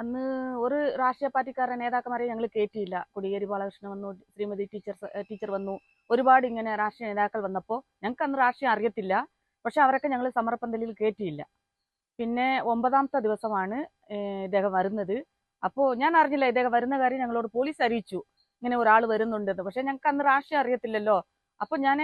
അന്ന് ഒരു രാഷ്ട്രീയ പാർട്ടിക്കാരുടെ നേതാക്കന്മാരെ ഞങ്ങൾ കയറ്റിയില്ല. കോടിയേരി ബാലകൃഷ്ണൻ വന്നു, ശ്രീമതി ടീച്ചർ വന്നു. ഒരുപാട് ഇങ്ങനെ രാഷ്ട്രീയ നേതാക്കൾ വന്നപ്പോൾ ഞങ്ങൾക്ക് അന്ന് രാഷ്ട്രീയം അറിയത്തില്ല. പക്ഷെ അവരൊക്കെ ഞങ്ങൾ സമരപ്പന്തലിൽ കയറ്റിയില്ല. പിന്നെ 9ാമത്തെ ദിവസമാണ് ഇദ്ദേഹം വരുന്നത്. അപ്പോൾ ഞാൻ അറിഞ്ഞില്ല ഇദ്ദേഹം വരുന്ന കാര്യം. ഞങ്ങളോട് പോലീസ് അറിയിച്ചു ഇങ്ങനെ ഒരാൾ വരുന്നുണ്ടെന്ന്. പക്ഷെ ഞങ്ങൾക്ക് അന്ന് രാഷ്ട്രീയം അറിയത്തില്ലല്ലോ. അപ്പോൾ ഞാൻ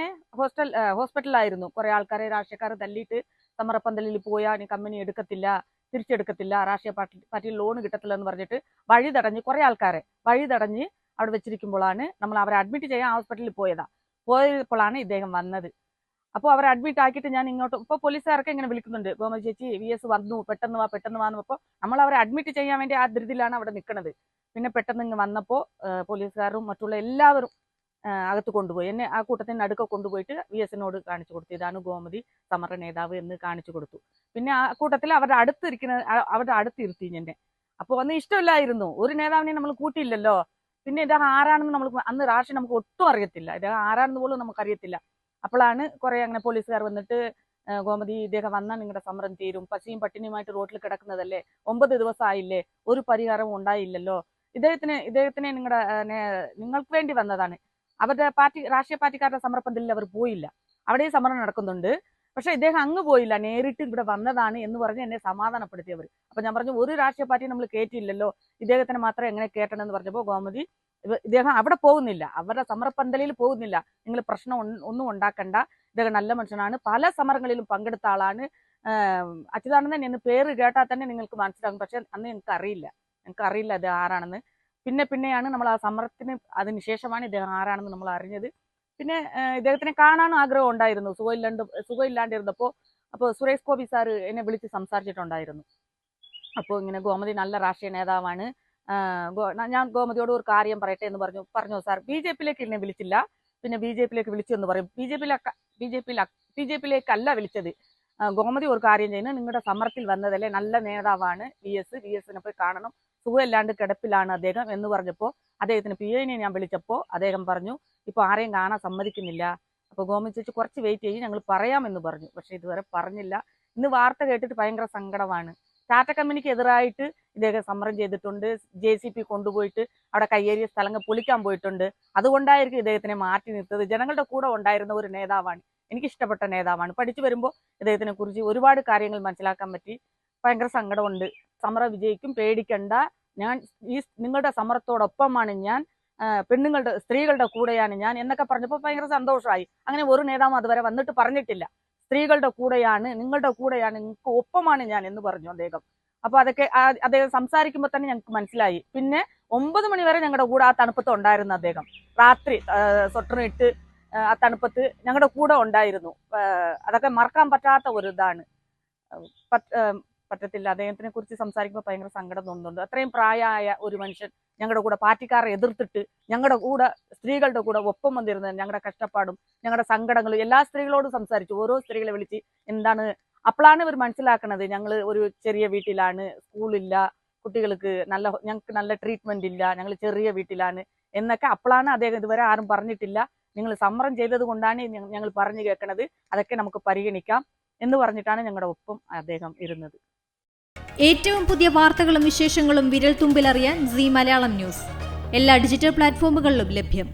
ഹോസ്പിറ്റലിലായിരുന്നു. കുറെ ആൾക്കാരെ രാഷ്ട്രീയക്കാർ തല്ലിയിട്ട് സമരപ്പന്തലിൽ പോയാൽ കമ്പനി എടുക്കത്തില്ല, തിരിച്ചെടുക്കത്തില്ല, രാഷ്ട്രീയ പാർട്ടിയിൽ ലോൺ കിട്ടത്തില്ല എന്ന് പറഞ്ഞിട്ട് വഴി തടഞ്ഞ് കുറെ ആൾക്കാരെ വഴി തടഞ്ഞ് അവിടെ വെച്ചിരിക്കുമ്പോഴാണ് നമ്മൾ അവരെ അഡ്മിറ്റ് ചെയ്യാൻ ഹോസ്പിറ്റലിൽ പോയപ്പോഴാണ് ഇദ്ദേഹം വന്നത്. അപ്പോൾ അവരെ അഡ്മിറ്റ് ആക്കിയിട്ട് ഞാൻ ഇങ്ങോട്ട് ഇപ്പോൾ പോലീസുകാർക്ക് ഇങ്ങനെ വിളിക്കുന്നുണ്ട്, ഗോമതി ചേച്ചി VS വന്നു, പെട്ടെന്ന് വാന്ന്. അപ്പോൾ നമ്മൾ അവരെ അഡ്മിറ്റ് ചെയ്യാൻ വേണ്ടി ആ ധൃതിയിലാണ് അവിടെ നിൽക്കുന്നത്. പിന്നെ പെട്ടെന്ന് ഇങ്ങ് വന്നപ്പോൾ പോലീസുകാരും മറ്റുള്ള എല്ലാവരും അകത്ത് കൊണ്ടുപോയി. എന്നെ ആ കൂട്ടത്തിന് അടുക്ക കൊണ്ടുപോയിട്ട് VSനോട് കാണിച്ചു കൊടുത്തു, ഇതാണ് ഗോമതി സമര നേതാവ് എന്ന് കാണിച്ചു കൊടുത്തു. പിന്നെ ആ കൂട്ടത്തിൽ അവരുടെ അടുത്ത് ഇരുത്തി എന്നെ. അപ്പോൾ അന്ന് ഇഷ്ടമില്ലായിരുന്നു, ഒരു നേതാവിനെ നമ്മൾ കൂട്ടിയില്ലല്ലോ. പിന്നെ ഇദ്ദേഹം ആരാണെന്ന് അന്ന് രാഷ്ട്രീയം നമുക്ക് ഒട്ടും അറിയത്തില്ല, ഇദ്ദേഹം ആരാണെന്ന് പോലും നമുക്കറിയത്തില്ല. അപ്പോഴാണ് കുറെ അങ്ങനെ പോലീസുകാർ വന്നിട്ട്, ഗോമതി ഇദ്ദേഹം വന്നാൽ നിങ്ങളുടെ സമരം തീരും, പശിയും പട്ടിണിയുമായിട്ട് റോഡിൽ കിടക്കുന്നതല്ലേ, 9 ദിവസമായില്ലേ, ഒരു പരിഹാരവും ഉണ്ടായില്ലല്ലോ, ഇദ്ദേഹത്തിനെ നിങ്ങൾക്ക് വേണ്ടി വന്നതാണ്. അവരുടെ രാഷ്ട്രീയ പാർട്ടിക്കാരുടെ സമരപ്പന്തലിൽ അവർ പോയില്ല, അവിടെ സമരം നടക്കുന്നുണ്ട്. പക്ഷെ ഇദ്ദേഹം അങ്ങ് പോയില്ല, നേരിട്ട് ഇവിടെ വന്നതാണ് എന്ന് പറഞ്ഞ് എന്നെ സമാധാനപ്പെടുത്തിയവർ. അപ്പൊ ഞാൻ പറഞ്ഞു, ഒരു രാഷ്ട്രീയ പാർട്ടി നമ്മൾ കയറ്റിയില്ലല്ലോ, ഇദ്ദേഹത്തിന് മാത്രം എങ്ങനെ കയറ്റണം എന്ന് പറഞ്ഞപ്പോൾ ഗോമതി, ഇദ്ദേഹം അവിടെ പോകുന്നില്ല, അവരുടെ സമരപ്പന്തലിൽ പോകുന്നില്ല, നിങ്ങൾ പ്രശ്നം ഒന്നും ഉണ്ടാക്കണ്ട, ഇദ്ദേഹം നല്ല മനുഷ്യനാണ്, പല സമരങ്ങളിലും പങ്കെടുത്ത ആളാണ്, അച്യുതാനന്ദൻ എന്ന് പേര് കേട്ടാൽ തന്നെ നിങ്ങൾക്ക് മനസ്സിലാകും. പക്ഷെ അന്ന് ഞങ്ങൾക്ക് അറിയില്ല ഇത് ആരാണെന്ന്. പിന്നെയാണ് നമ്മൾ ആ സമരത്തിന് അതിനുശേഷമാണ് ഇദ്ദേഹം ആരാണെന്ന് നമ്മൾ അറിഞ്ഞത്. പിന്നെ ഇദ്ദേഹത്തിനെ കാണാനും ആഗ്രഹം ഉണ്ടായിരുന്നു, സുഖമില്ലാണ്ടിരുന്നപ്പോൾ. അപ്പോൾ സുരേഷ് ഗോപി സാറ് എന്നെ വിളിച്ച് സംസാരിച്ചിട്ടുണ്ടായിരുന്നു. അപ്പോൾ ഇങ്ങനെ ഗോമതി നല്ല രാഷ്ട്രീയ നേതാവാണ്, ഞാൻ ഗോമതിയോട് ഒരു കാര്യം പറയട്ടെ എന്ന് പറഞ്ഞു സാർ. BJPയിലേക്ക് എന്നെ വിളിച്ചില്ല, പിന്നെ BJPയിലേക്ക് വിളിച്ചു എന്ന് പറയും. BJPയിലേക്കല്ല വിളിച്ചത്. ഗോമതി ഒരു കാര്യം ചെയ്യുന്നത്, നിങ്ങളുടെ സമരത്തിൽ വന്നതല്ലേ, നല്ല നേതാവാണ് VSനെ പോയി കാണണം, സുഖമില്ലാണ്ട് കിടപ്പിലാണ് അദ്ദേഹം എന്ന് പറഞ്ഞപ്പോൾ അദ്ദേഹത്തിന് PAനെ ഞാൻ വിളിച്ചപ്പോൾ അദ്ദേഹം പറഞ്ഞു, ഇപ്പൊ ആരെയും കാണാൻ സമ്മതിക്കുന്നില്ല, അപ്പൊ ഗോമതി ചേച്ചി കുറച്ച് വെയിറ്റ് ചെയ്യും, ഞങ്ങൾ പറയാമെന്ന് പറഞ്ഞു. പക്ഷെ ഇതുവരെ പറഞ്ഞില്ല. ഇന്ന് വാർത്ത കേട്ടിട്ട് ഭയങ്കര സങ്കടമാണ്. ടാറ്റ കമ്പനിക്ക് എതിരായിട്ട് ഇദ്ദേഹം സമരം ചെയ്തിട്ടുണ്ട്, JCB കൊണ്ടുപോയിട്ട് അവിടെ കയ്യേറിയ സ്ഥലങ്ങൾ പൊളിക്കാൻ പോയിട്ടുണ്ട്. അതുകൊണ്ടായിരിക്കും ഇദ്ദേഹത്തിനെ മാറ്റി നിർത്തത്. ജനങ്ങളുടെ കൂടെ ഉണ്ടായിരുന്ന ഒരു നേതാവാണ്, എനിക്കിഷ്ടപ്പെട്ട നേതാവാണ്. പഠിച്ചു വരുമ്പോൾ ഇദ്ദേഹത്തിനെ കുറിച്ച് ഒരുപാട് കാര്യങ്ങൾ മനസ്സിലാക്കാൻ പറ്റി. ഭയങ്കര സങ്കടമുണ്ട്. സമരം വിജയിക്കും, പേടിക്കണ്ട, ഞാൻ നിങ്ങളുടെ സമരത്തോടൊപ്പമാണ് ഞാൻ, സ്ത്രീകളുടെ കൂടെയാണ് ഞാൻ എന്നൊക്കെ പറഞ്ഞപ്പോൾ ഭയങ്കര സന്തോഷമായി. അങ്ങനെ ഒരു നേതാവും അതുവരെ വന്നിട്ട് പറഞ്ഞിട്ടില്ല, സ്ത്രീകളുടെ കൂടെയാണ്, നിങ്ങളുടെ കൂടെയാണ്, നിങ്ങൾക്ക് ഒപ്പമാണ് ഞാൻ എന്ന് പറഞ്ഞു അദ്ദേഹം. അപ്പൊ അതൊക്കെ അദ്ദേഹം സംസാരിക്കുമ്പോൾ തന്നെ ഞങ്ങൾക്ക് മനസ്സിലായി. പിന്നെ 9 മണി വരെ ഞങ്ങളുടെ കൂടെ ആ തണുപ്പത്ത് ഉണ്ടായിരുന്നു അദ്ദേഹം. രാത്രി സ്വട്ടറിട്ട് ആ തണുപ്പത്ത് ഞങ്ങളുടെ കൂടെ ഉണ്ടായിരുന്നു. അതൊക്കെ മറക്കാൻ പറ്റാത്ത ഒരു ഇതാണ്. പറ്റത്തില്ല. അദ്ദേഹത്തിനെ കുറിച്ച് സംസാരിക്കുമ്പോൾ ഭയങ്കര സങ്കടം തോന്നുന്നുണ്ട്. അത്രയും പ്രായമായ ഒരു മനുഷ്യൻ ഞങ്ങളുടെ കൂടെ പാർട്ടിക്കാരെ എതിർത്തിട്ട് ഞങ്ങളുടെ കൂടെ, സ്ത്രീകളുടെ കൂടെ ഒപ്പം വന്നിരുന്നത്, ഞങ്ങളുടെ കഷ്ടപ്പാടും ഞങ്ങളുടെ സങ്കടങ്ങളും എല്ലാ സ്ത്രീകളോടും സംസാരിച്ചു. ഓരോ സ്ത്രീകളെ വിളിച്ച് എന്താണ്, അപ്പോഴാണ് ഇവർ മനസ്സിലാക്കണത് ഞങ്ങൾ ഒരു ചെറിയ വീട്ടിലാണ്, സ്കൂളില്ല, കുട്ടികൾക്ക് ഞങ്ങൾക്ക് നല്ല ട്രീറ്റ്മെന്റ് ഇല്ല, ഞങ്ങൾ ചെറിയ വീട്ടിലാണ് എന്നൊക്കെ. അപ്പോഴാണ് അദ്ദേഹം, ഇതുവരെ ആരും പറഞ്ഞിട്ടില്ല, നിങ്ങൾ സമരം ചെയ്തത് കൊണ്ടാണ് ഞങ്ങൾ പറഞ്ഞു കേൾക്കണത്, അതൊക്കെ നമുക്ക് പരിഗണിക്കാം എന്ന് പറഞ്ഞിട്ടാണ് ഞങ്ങളുടെ ഒപ്പം അദ്ദേഹം ഇരുന്നത്. ഏറ്റവും പുതിയ വാർത്തകളും വിശേഷങ്ങളും വിരൽ തുമ്പിലറിയാൻ Zee മലയാളം ന്യൂസ് എല്ലാ ഡിജിറ്റൽ പ്ലാറ്റ്ഫോമുകളിലും ലഭ്യം.